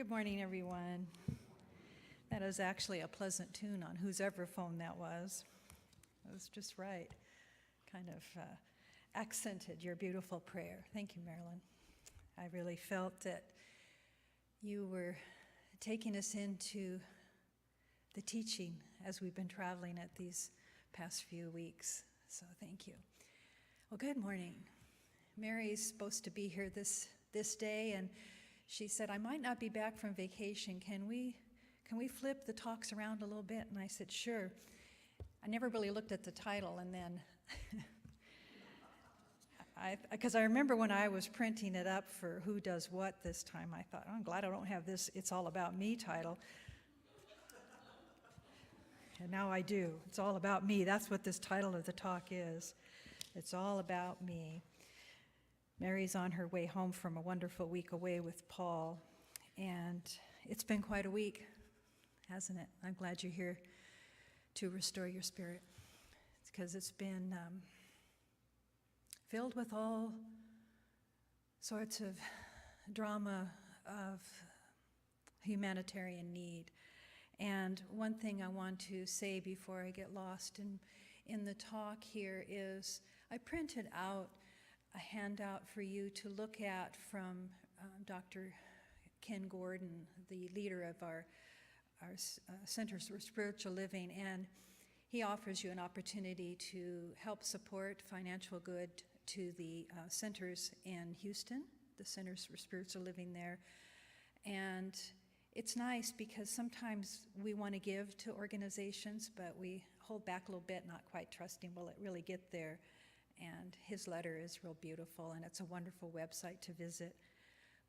Good morning, everyone. That is actually a pleasant tune on whose ever phone that was. It was just right. Kind of accented your beautiful prayer. Thank you, Marilyn. I really felt that you were taking us into the teaching as we've been traveling at these past few weeks. So thank you. Well, good morning. Mary's supposed to be here this day, and she said, I might not be back from vacation. Can we flip the talks around a little bit? And I said, sure. I never really looked at the title, and then because I remember when I was printing it up for Who Does What this time, I thought, oh, I'm glad I don't have this It's All About Me title. And now I do. It's all about me. That's what this title of the talk is. It's all about me. Mary's on her way home from a wonderful week away with Paul, and it's been quite a week, hasn't it? I'm glad you're here to restore your spirit, because it's been filled with all sorts of drama of humanitarian need. And one thing I want to say before I get lost in the talk here is I printed out a handout for you to look at from Dr. Ken Gordon, the leader of our Centers for Spiritual Living, and he offers you an opportunity to help support financial good to the centers in Houston, the Centers for Spiritual Living there. And it's nice because sometimes we want to give to organizations, but we hold back a little bit, not quite trusting, will it really get there? And his letter is real beautiful, and it's a wonderful website to visit.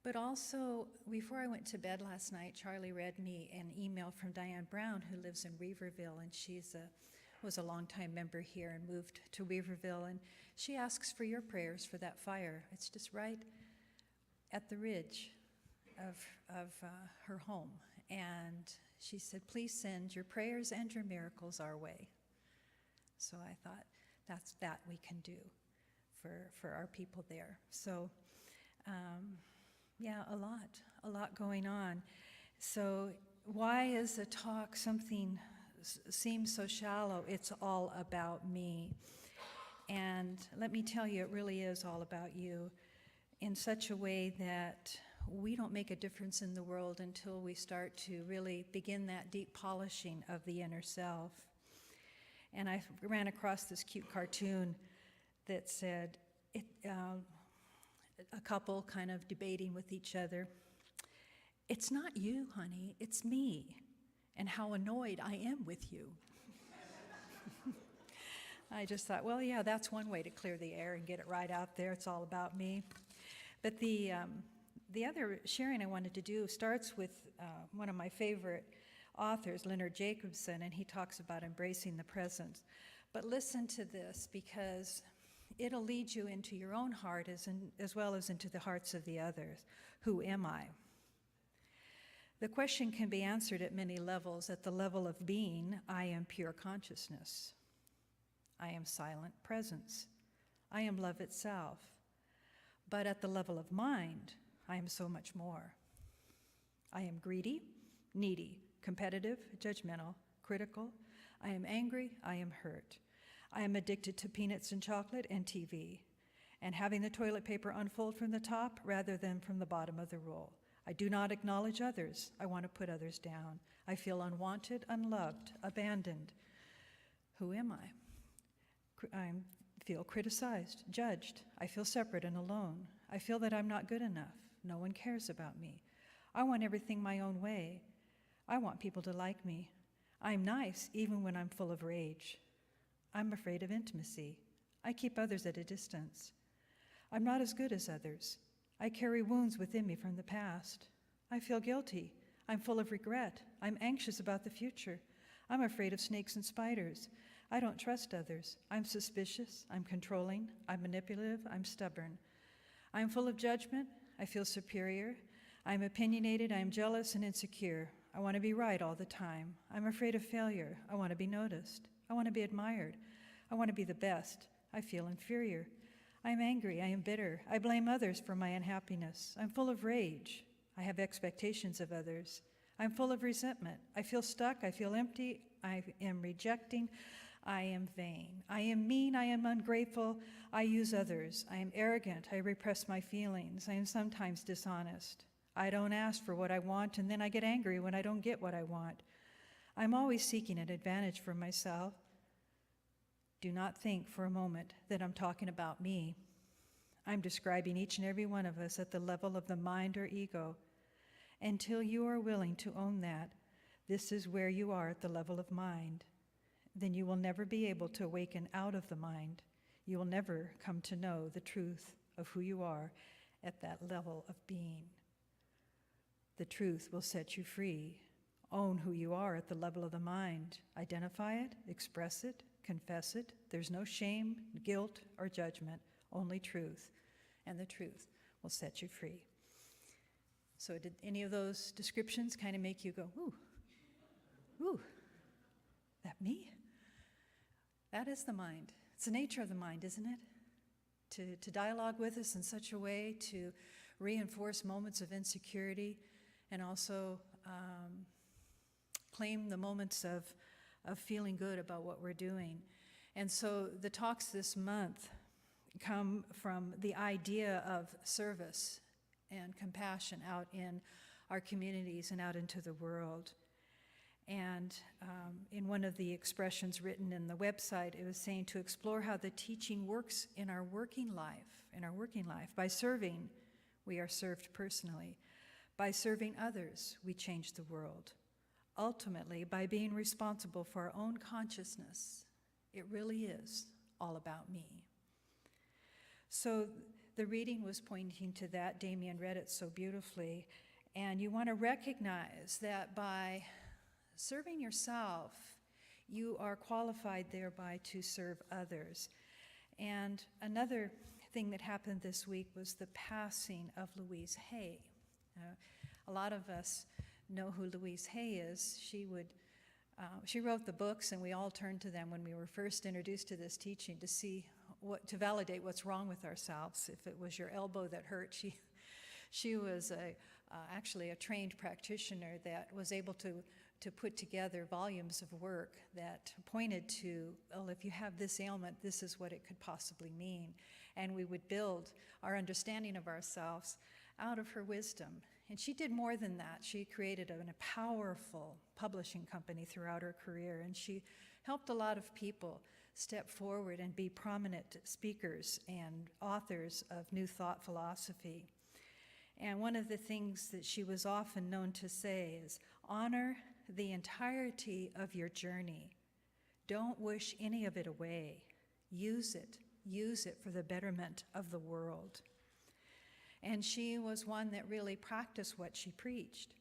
But also, before I went to bed last night, Charlie read me an email from Diane Brown, who lives in Weaverville, and was a longtime member here and moved to Weaverville, and she asks for your prayers for that fire. It's just right at the ridge of her home, and she said, please send your prayers and your miracles our way. So I thought, that's that we can do for our people there. So, yeah, a lot going on. So why is the talk something seems so shallow? It's all about me. And let me tell you, it really is all about you in such a way that we don't make a difference in the world until we start to really begin that deep polishing of the inner self. And I ran across this cute cartoon that said, a couple kind of debating with each other, it's not you, honey, it's me, and how annoyed I am with you. I just thought, well, yeah, that's one way to clear the air and get it right out there. It's all about me. But the other sharing I wanted to do starts with one of my favorite authors, Leonard Jacobson, and he talks about embracing the present. But listen to this, because it'll lead you into your own heart as well as into the hearts of the others. Who am I? The question can be answered at many levels. At the level of being, I am pure consciousness. I am silent presence. I am love itself. But at the level of mind, I am so much more. I am greedy, needy, competitive, judgmental, critical. I am angry, I am hurt. I am addicted to peanuts and chocolate and TV, and having the toilet paper unfold from the top rather than from the bottom of the roll. I do not acknowledge others. I want to put others down. I feel unwanted, unloved, abandoned. Who am I? I feel criticized, judged. I feel separate and alone. I feel that I'm not good enough. No one cares about me. I want everything my own way. I want people to like me. I'm nice even when I'm full of rage. I'm afraid of intimacy. I keep others at a distance. I'm not as good as others. I carry wounds within me from the past. I feel guilty. I'm full of regret. I'm anxious about the future. I'm afraid of snakes and spiders. I don't trust others. I'm suspicious. I'm controlling. I'm manipulative. I'm stubborn. I'm full of judgment. I feel superior. I'm opinionated. I'm jealous and insecure. I want to be right all the time. I'm afraid of failure. I want to be noticed. I want to be admired. I want to be the best. I feel inferior. I am angry. I am bitter. I blame others for my unhappiness. I'm full of rage. I have expectations of others. I'm full of resentment. I feel stuck. I feel empty. I am rejecting. I am vain. I am mean. I am ungrateful. I use others. I am arrogant. I repress my feelings. I am sometimes dishonest. I don't ask for what I want, and then I get angry when I don't get what I want. I'm always seeking an advantage for myself. Do not think for a moment that I'm talking about me. I'm describing each and every one of us at the level of the mind or ego. Until you are willing to own that, this is where you are at the level of mind. Then you will never be able to awaken out of the mind. You will never come to know the truth of who you are at that level of being. The truth will set you free. Own who you are at the level of the mind. Identify it, express it, confess it. There's no shame, guilt, or judgment, only truth. And the truth will set you free. So did any of those descriptions kind of make you go, ooh, that me? That is the mind. It's the nature of the mind, isn't it? To dialogue with us in such a way to reinforce moments of insecurity and also claim the moments of feeling good about what we're doing. And so the talks this month come from the idea of service and compassion out in our communities and out into the world. And in one of the expressions written in the website, it was saying to explore how the teaching works in our working life. By serving, we are served personally. By serving others, we change the world. Ultimately, by being responsible for our own consciousness, it really is all about me. So the reading was pointing to that. Damien read it so beautifully. And you want to recognize that by serving yourself, you are qualified thereby to serve others. And another thing that happened this week was the passing of Louise Hay. A lot of us know who Louise Hay is. She wrote the books, and we all turned to them when we were first introduced to this teaching to see to validate what's wrong with ourselves. If it was your elbow that hurt, she was actually a trained practitioner that was able to put together volumes of work that pointed to, well, if you have this ailment, this is what it could possibly mean. And we would build our understanding of ourselves out of her wisdom. And she did more than that. She created a powerful publishing company throughout her career, and she helped a lot of people step forward and be prominent speakers and authors of New Thought philosophy. And one of the things that she was often known to say is, honor the entirety of your journey. Don't wish any of it away. Use it for the betterment of the world. And she was one that really practiced what she preached.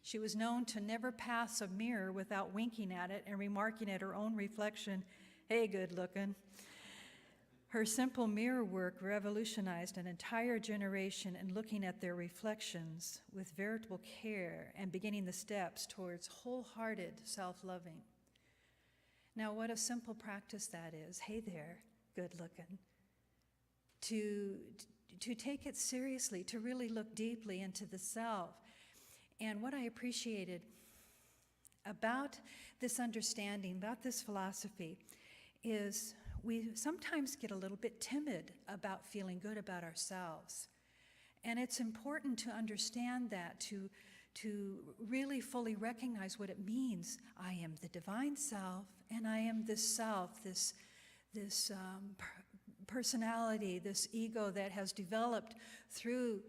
She was known to never pass a mirror without winking at it and remarking at her own reflection, "Hey, good looking." Her simple mirror work revolutionized an entire generation in looking at their reflections with veritable care and beginning the steps towards wholehearted self-loving. Now, what a simple practice that is. Hey there, good looking. To take it seriously, to really look deeply into the self. And what I appreciated about this understanding, about this philosophy, is we sometimes get a little bit timid about feeling good about ourselves. And it's important to understand that, to really fully recognize what it means. I am the divine self, and I am this self, this personality, this ego that has developed through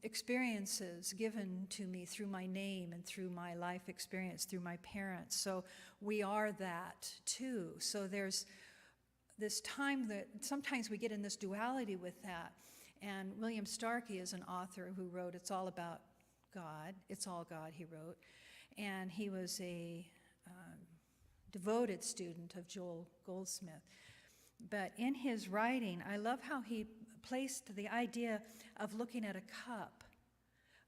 experiences given to me through my name and through my life experience, through my parents. So we are that too. So there's this time that sometimes we get in this duality with that. And William Starkey is an author who wrote It's All About God. It's All God, he wrote. And he was a devoted student of Joel Goldsmith. But in his writing, I love how he placed the idea of looking at a cup.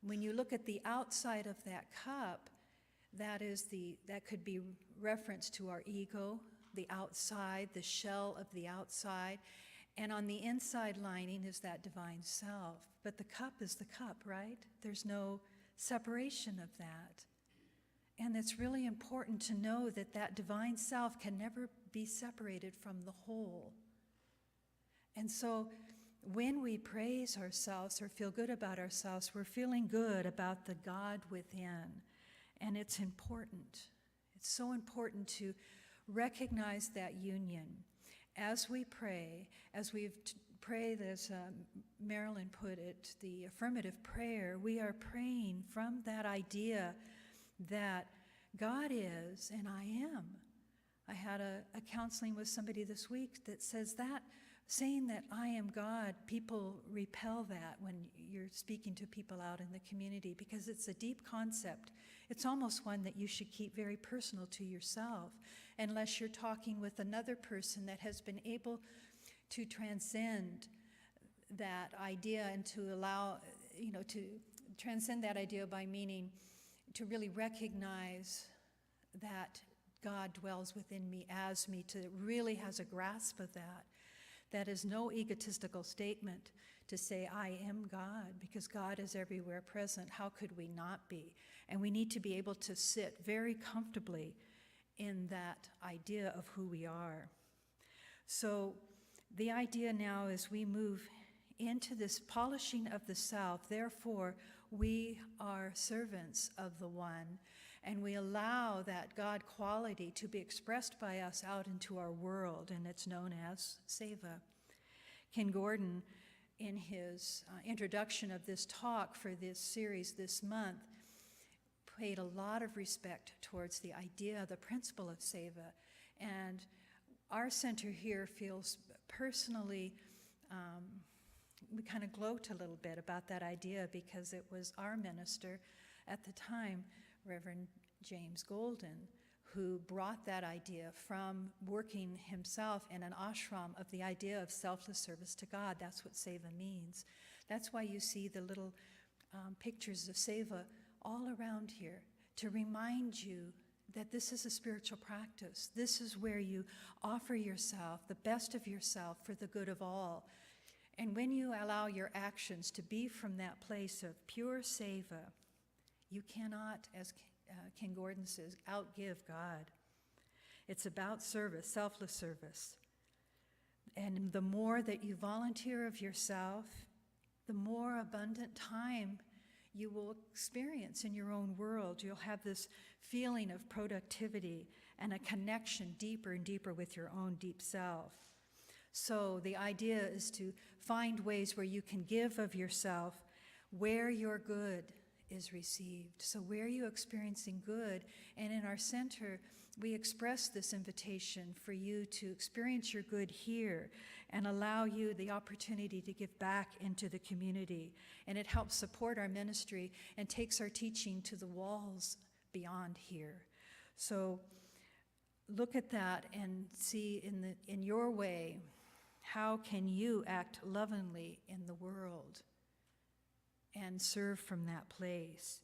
When you look at the outside of that cup, that could be reference to our ego, the outside, the shell of the outside. And on the inside lining is that divine self. But the cup is the cup, right? There's no separation of that. And it's really important to know that that divine self can never be separated from the whole. And so when we praise ourselves or feel good about ourselves, we're feeling good about the God within. And it's important. It's so important to recognize that union. As we pray, as we've prayed, as Marilyn put it, the affirmative prayer, we are praying from that idea that God is and I am. I had a counseling with somebody this week that says that, saying that I am God, people repel that when you're speaking to people out in the community because it's a deep concept. It's almost one that you should keep very personal to yourself, unless you're talking with another person that has been able to transcend that idea and to allow, to transcend that idea by meaning to really recognize that God dwells within me as me, to really has a grasp of that. That is no egotistical statement to say, I am God, because God is everywhere present. How could we not be? And we need to be able to sit very comfortably in that idea of who we are. So the idea now is we move into this polishing of the self. Therefore, we are servants of the One, and we allow that God quality to be expressed by us out into our world, and it's known as Seva. Ken Gordon, in his introduction of this talk for this series this month, paid a lot of respect towards the idea, the principle of Seva. And our center here feels personally, we kind of gloat a little bit about that idea because it was our minister at the time, Reverend James Golden, who brought that idea from working himself in an ashram of the idea of selfless service to God. That's what Seva means. That's why you see the little pictures of Seva all around here, to remind you that this is a spiritual practice. This is where you offer yourself, the best of yourself, for the good of all. And when you allow your actions to be from that place of pure Seva, you cannot, as Ken Gordon says, outgive God. It's about service, selfless service. And the more that you volunteer of yourself, the more abundant time you will experience in your own world. You'll have this feeling of productivity and a connection deeper and deeper with your own deep self. So the idea is to find ways where you can give of yourself where your good is received. So where are you experiencing good? And in our center, we express this invitation for you to experience your good here and allow you the opportunity to give back into the community. And it helps support our ministry and takes our teaching to the walls beyond here. So look at that and see in your way, how can you act lovingly in the world and serve from that place?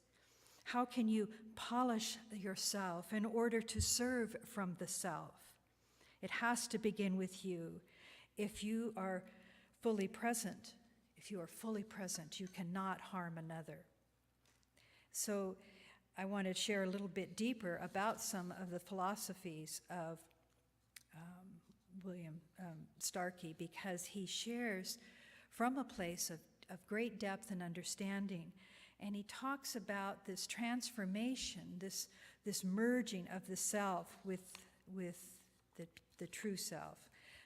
How can you polish yourself in order to serve from the self? It has to begin with you. If you are fully present, you cannot harm another. So I want to share a little bit deeper about some of the philosophies of William Starkey, because he shares from a place of great depth and understanding. And he talks about this transformation, this merging of the self with the true self.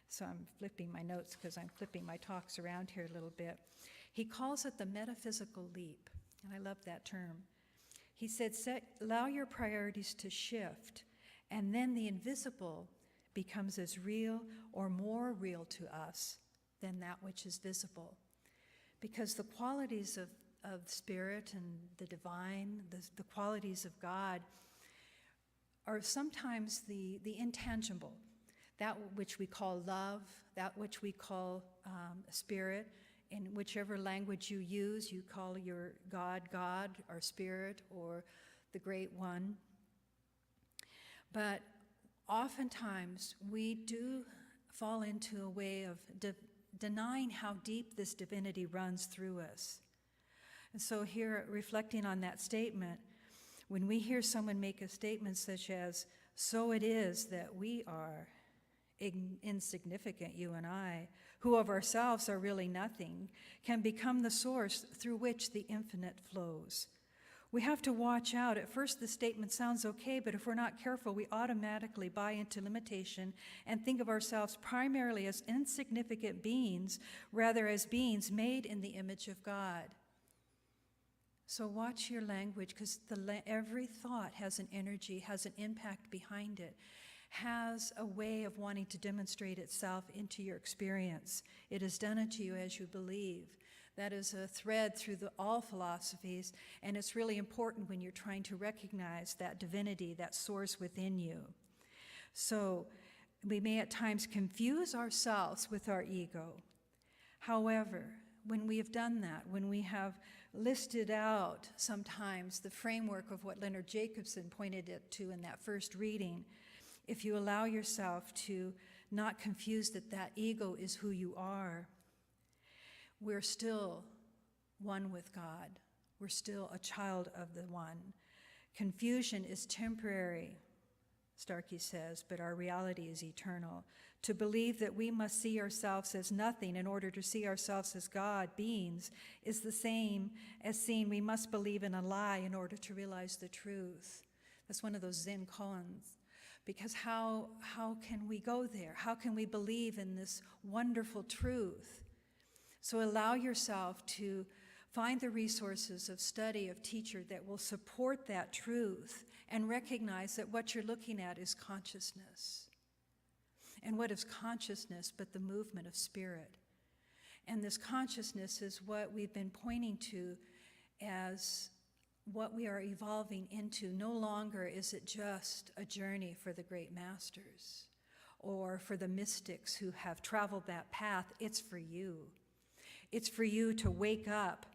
So I'm flipping my notes because I'm flipping my talks around here a little bit. He calls it the metaphysical leap, and I love that term. He said, allow your priorities to shift, and then the invisible becomes as real or more real to us than that which is visible. Because the qualities of spirit and the divine, the qualities of God, are sometimes the intangible, that which we call love, that which we call spirit. In whichever language you use, you call your God, God, or spirit, or the Great One. But oftentimes we do fall into a way of denying how deep this divinity runs through us. And so here, reflecting on that statement, when we hear someone make a statement such as, "So it is that we are insignificant, you and I, who of ourselves are really nothing, can become the source through which the infinite flows." We have to watch out. At first, the statement sounds okay, but if we're not careful, we automatically buy into limitation and think of ourselves primarily as insignificant beings, rather as beings made in the image of God. So watch your language, because every thought has an energy, has an impact behind it, has a way of wanting to demonstrate itself into your experience. It is done unto you as you believe. That is a thread through all philosophies, and it's really important when you're trying to recognize that divinity, that source within you. So we may at times confuse ourselves with our ego. However, when we have done that, when we have listed out sometimes the framework of what Leonard Jacobson pointed it to in that first reading, if you allow yourself to not confuse that ego is who you are, we're still one with God. We're still a child of the one. Confusion is temporary, Starkey says, but our reality is eternal. To believe that we must see ourselves as nothing in order to see ourselves as God, beings, is the same as saying we must believe in a lie in order to realize the truth. That's one of those Zen koans. Because how can we go there? How can we believe in this wonderful truth? So allow yourself to find the resources of study, of teacher that will support that truth, and recognize that what you're looking at is consciousness. And what is consciousness but the movement of spirit? And this consciousness is what we've been pointing to as what we are evolving into. No longer is it just a journey for the great masters or for the mystics who have traveled that path. It's for you. It's for you to wake up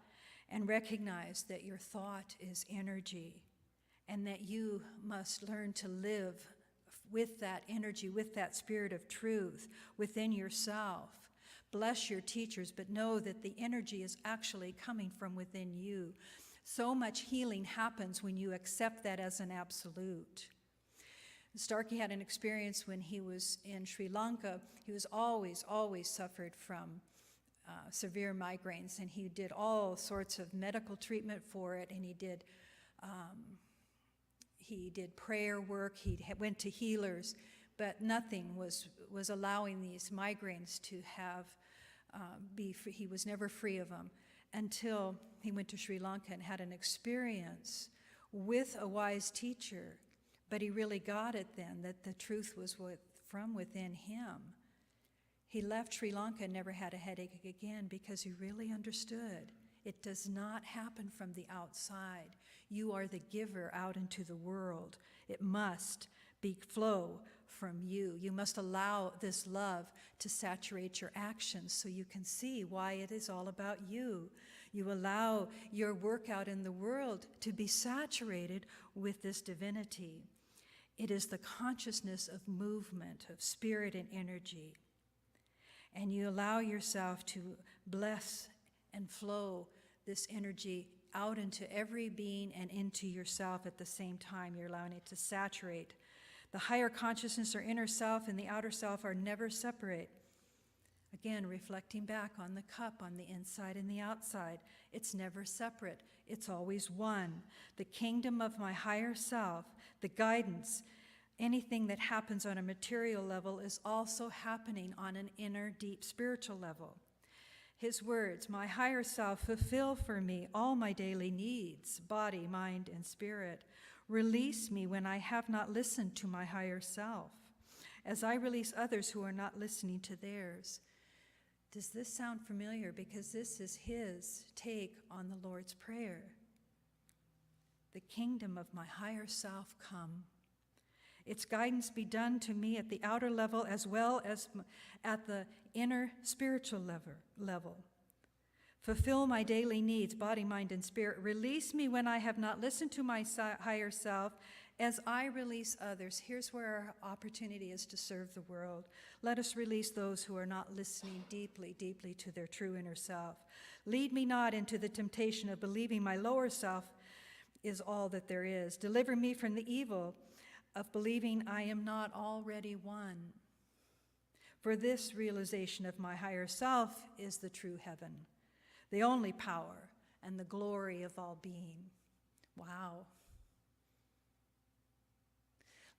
and recognize that your thought is energy and that you must learn to live with that energy, with that spirit of truth within yourself. Bless your teachers, but know that the energy is actually coming from within you. So much healing happens when you accept that as an absolute. Starkey had an experience when he was in Sri Lanka. He was always suffered from severe migraines, and he did all sorts of medical treatment for it, and he did prayer work, he went to healers, but nothing was allowing these migraines to have, he was never free of them until he went to Sri Lanka and had an experience with a wise teacher, but he really got it then, that the truth was from within him. He left Sri Lanka and never had a headache again because he really understood it does not happen from the outside. You are the giver out into the world. It must flow from you. You must allow this love to saturate your actions so you can see why it is all about you. You allow your work out in the world to be saturated with this divinity. It is the consciousness of movement, of spirit and energy. And you allow yourself to bless and flow this energy out into every being and into yourself at the same time. You're allowing it to saturate. The higher consciousness or inner self and the outer self are never separate. Again, reflecting back on the cup, on the inside and the outside, it's never separate. It's always one. The kingdom of my higher self, the guidance, anything that happens on a material level is also happening on an inner, deep spiritual level. His words, my higher self, fulfill for me all my daily needs, body, mind, and spirit. Release me when I have not listened to my higher self, as I release others who are not listening to theirs. Does this sound familiar? Because this is his take on the Lord's Prayer. The kingdom of my higher self come. Its guidance be done to me at the outer level as well as at the inner spiritual level. Fulfill my daily needs, body, mind, and spirit. Release me when I have not listened to my higher self, As I release others, here's where our opportunity is to serve the world. Let us release those who are not listening deeply, deeply to their true inner self. Lead me not into the temptation of believing my lower self is all that there is. Deliver me from the evil of believing I am not already one. For this realization of my higher self is the true heaven, the only power and the glory of all being. Wow.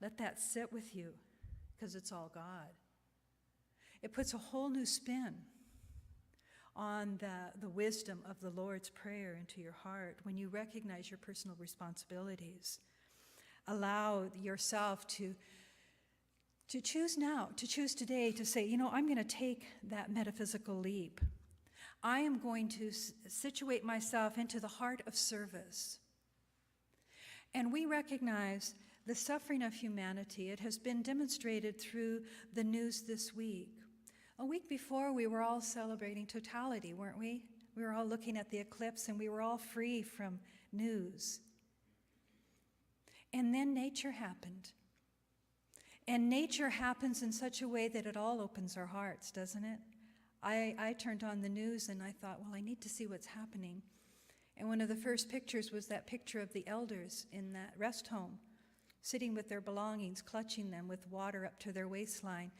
Let that sit with you, because it's all God. It puts a whole new spin on the wisdom of the Lord's Prayer into your heart when you recognize your personal responsibilities. Allow yourself to choose now, to choose today to say, I'm going to take that metaphysical leap. I am going to situate myself into the heart of service. And we recognize the suffering of humanity. It has been demonstrated through the news this week. A week before, we were all celebrating totality, weren't we? We were all looking at the eclipse, and we were all free from news. And then nature happened. And nature happens in such a way that it all opens our hearts, doesn't it? I turned on the news and I thought, well, I need to see what's happening. And one of the first pictures was that picture of the elders in that rest home, sitting with their belongings, clutching them with water up to their waistline,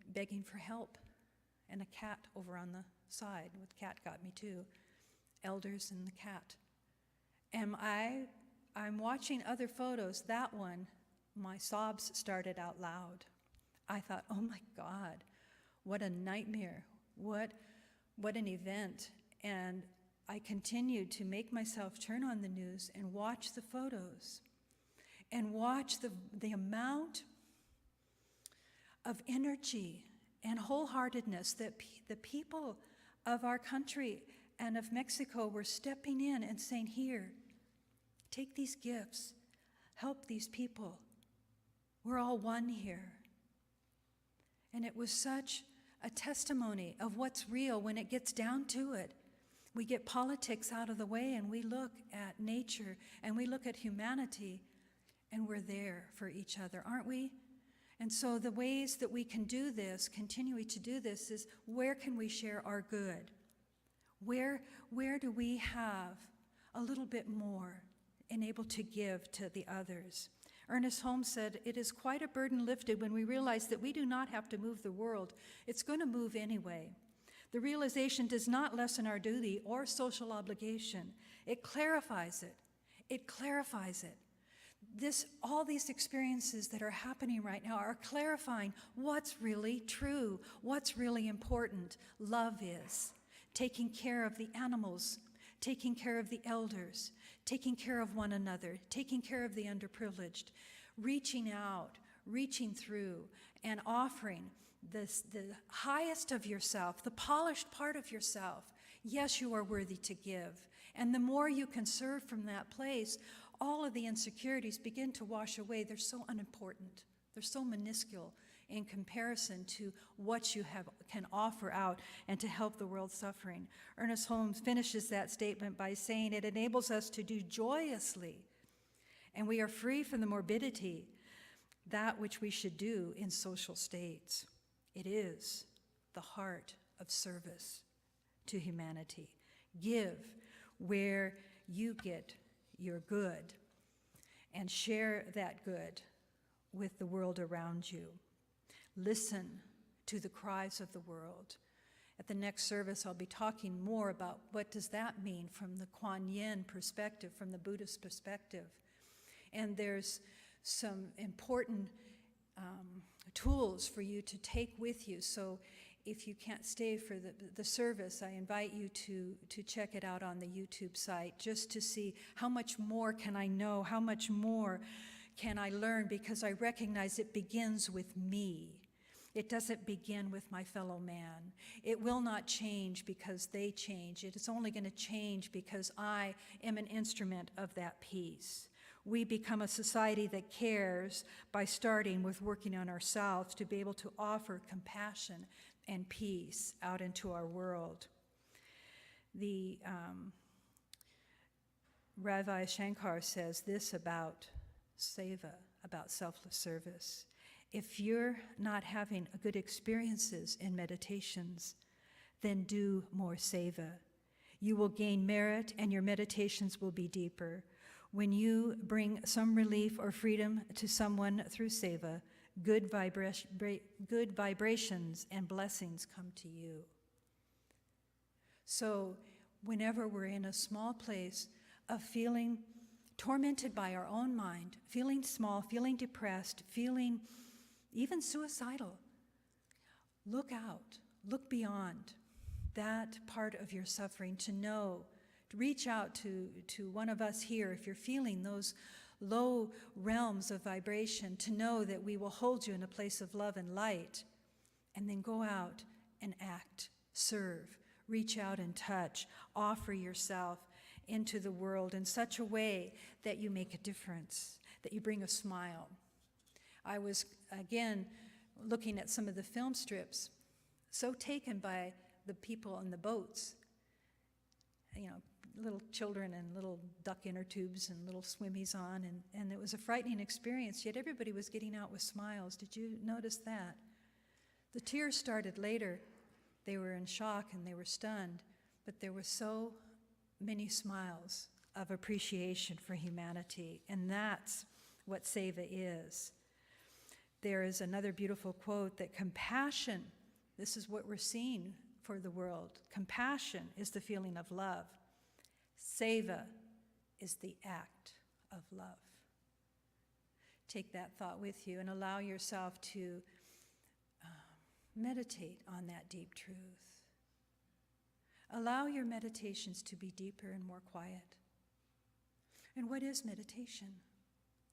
begging for help. And a cat over on the side. The cat got me too. Elders and the cat. And I'm watching other photos. That one, my sobs started out loud. I thought, oh my God, what a nightmare. What an event. And I continued to make myself turn on the news and watch the photos and watch the amount of energy and wholeheartedness that the people of our country and of Mexico were stepping in and saying, here, take these gifts, help these people. We're all one here. And it was such a testimony of what's real when it gets down to it. We get politics out of the way and we look at nature and we look at humanity and we're there for each other, aren't we? And so the ways that we can do this, continuing to do this, is where can we share our good? Where do we have a little bit more and able to give to the others? Ernest Holmes said, it is quite a burden lifted when we realize that we do not have to move the world. It's going to move anyway. The realization does not lessen our duty or social obligation. It clarifies it. It clarifies it. All these experiences that are happening right now are clarifying what's really true, what's really important. Love is taking care of the animals, taking care of the elders, taking care of one another, taking care of the underprivileged, reaching out, reaching through, and offering the highest of yourself, the polished part of yourself. Yes, you are worthy to give. And the more you can serve from that place, all of the insecurities begin to wash away. They're so unimportant. They're so minuscule in comparison to what you can offer out and to help the world suffering. Ernest Holmes finishes that statement by saying it enables us to do joyously, and we are free from the morbidity, that which we should do in social states. It is the heart of service to humanity. Give where you get your good and share that good with the world around you. Listen to the cries of the world. At the next service, I'll be talking more about what does that mean from the Kuan Yin perspective, from the Buddhist perspective. And there's some important tools for you to take with you. So if you can't stay for the service, I invite you to check it out on the YouTube site just to see how much more can I know, how much more can I learn, because I recognize it begins with me. It doesn't begin with my fellow man. It will not change because they change. It is only going to change because I am an instrument of that peace. We become a society that cares by starting with working on ourselves to be able to offer compassion and peace out into our world. The Ravi Shankar says this about seva, about selfless service. If you're not having good experiences in meditations, then do more seva. You will gain merit and your meditations will be deeper. When you bring some relief or freedom to someone through seva, good vibrations and blessings come to you. So whenever we're in a small place of feeling tormented by our own mind, feeling small, feeling depressed, feeling even suicidal, look out, look beyond that part of your suffering to know, to reach out to one of us here if you're feeling those low realms of vibration, to know that we will hold you in a place of love and light, and then go out and act, serve, reach out and touch, offer yourself into the world in such a way that you make a difference, that you bring a smile. I was, again, looking at some of the film strips, so taken by the people on the boats, little children and little duck inner tubes and little swimmies on, and it was a frightening experience, yet everybody was getting out with smiles. Did you notice that? The tears started later. They were in shock and they were stunned, but there were so many smiles of appreciation for humanity, and that's what seva is. There is another beautiful quote that compassion, this is what we're seeing for the world. Compassion is the feeling of love. Seva is the act of love. Take that thought with you and allow yourself to meditate on that deep truth. Allow your meditations to be deeper and more quiet. And what is meditation?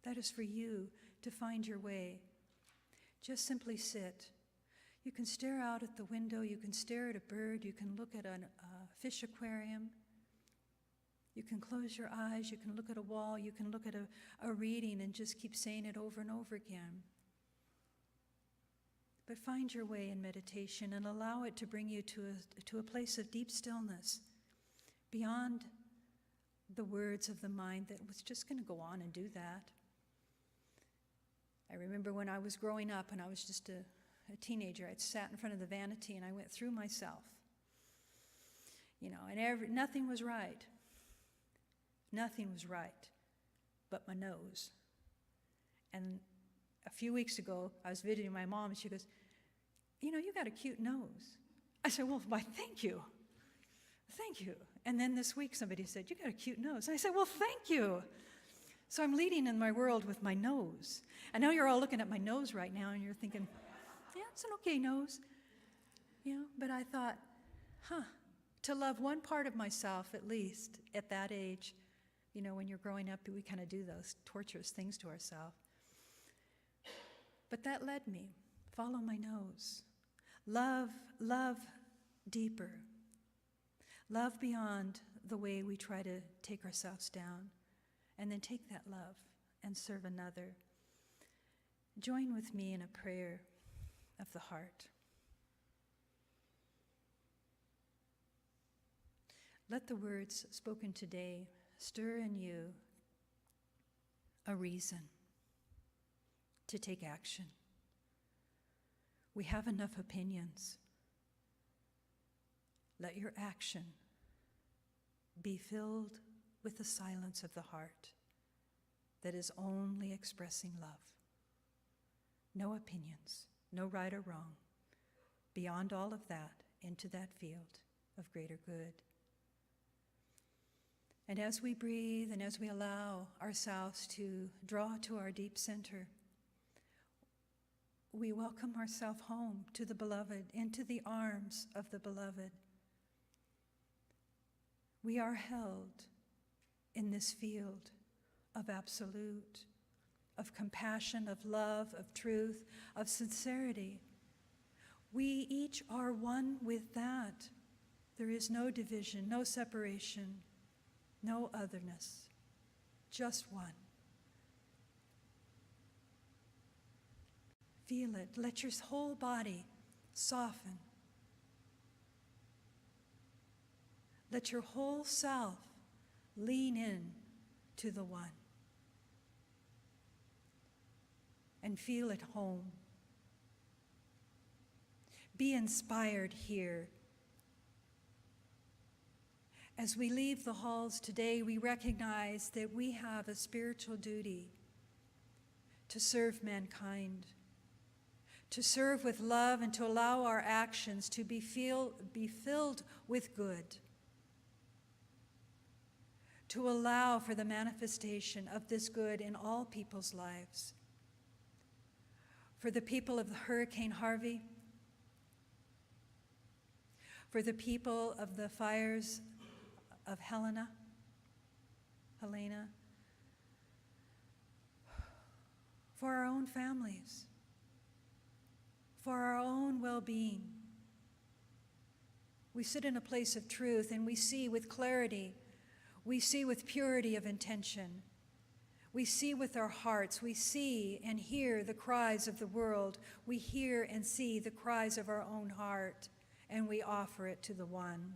That is for you to find your way. Just simply sit. You can stare out at the window, you can stare at a bird, you can look at a fish aquarium, you can close your eyes, you can look at a wall, you can look at a reading and just keep saying it over and over again. But find your way in meditation and allow it to bring you to a place of deep stillness, beyond the words of the mind that was just going to go on and do that. I remember when I was growing up and I was just a teenager, I'd sat in front of the vanity and I went through myself. And nothing was right. Nothing was right but my nose. And a few weeks ago, I was visiting my mom and she goes, you got a cute nose. I said, well, why, thank you. Thank you. And then this week somebody said, you got a cute nose. And I said, well, thank you. So I'm leading in my world with my nose. I know you're all looking at my nose right now and you're thinking, yeah, it's an okay nose. But I thought, to love one part of myself at least at that age, when you're growing up, we kind of do those torturous things to ourselves. But that led me, follow my nose. Love deeper. Love beyond the way we try to take ourselves down. And then take that love and serve another. Join with me in a prayer of the heart. Let the words spoken today stir in you a reason to take action. We have enough opinions. Let your action be filled with the silence of the heart that is only expressing love. No opinions, no right or wrong. Beyond all of that, into that field of greater good. And as we breathe and as we allow ourselves to draw to our deep center, we welcome ourselves home to the beloved, into the arms of the beloved. We are held in this field of absolute, of compassion, of love, of truth, of sincerity. We each are one with that. There is no division, no separation, no otherness, just one. Feel it. Let your whole body soften. Let your whole self lean in to the one. and feel at home. Be inspired here. As we leave the halls today, we recognize that we have a spiritual duty to serve mankind, to serve with love, and to allow our actions to be filled with good, to allow for the manifestation of this good in all people's lives. For the people of Hurricane Harvey, for the people of the fires of Helena, for our own families, for our own well-being. We sit in a place of truth and we see with clarity, we see with purity of intention, we see with our hearts, we see and hear the cries of the world, we hear and see the cries of our own heart, and we offer it to the One.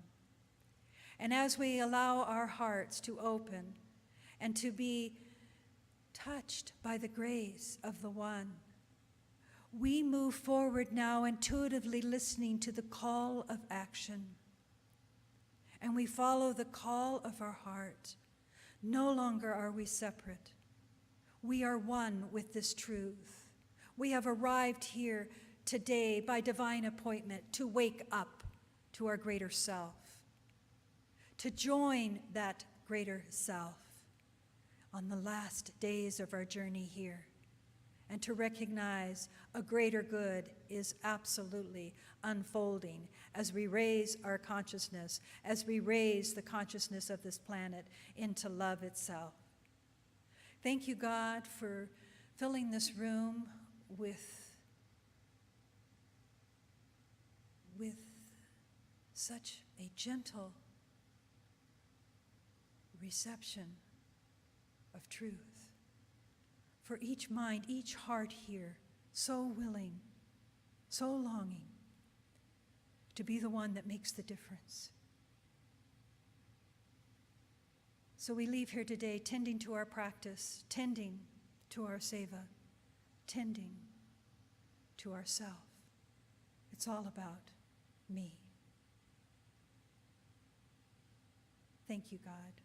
And as we allow our hearts to open and to be touched by the grace of the One, we move forward now intuitively listening to the call of action. And we follow the call of our heart. No longer are we separate. We are one with this truth. We have arrived here today by divine appointment to wake up to our greater self, to join that greater self on the last days of our journey here, and to recognize a greater good is absolutely unfolding as we raise our consciousness, as we raise the consciousness of this planet into love itself. Thank you, God, for filling this room with such a gentle reception of truth. For each mind, each heart here, so willing, so longing to be the one that makes the difference. So we leave here today tending to our practice, tending to our seva, tending to ourself. It's all about me. Thank you, God,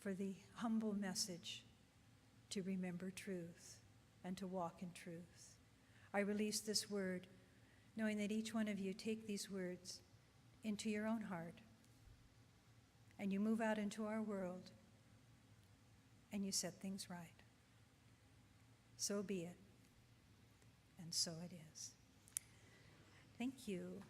for the humble message to remember truth and to walk in truth. I release this word, knowing that each one of you take these words into your own heart, and you move out into our world, and you set things right. So be it, and so it is. Thank you.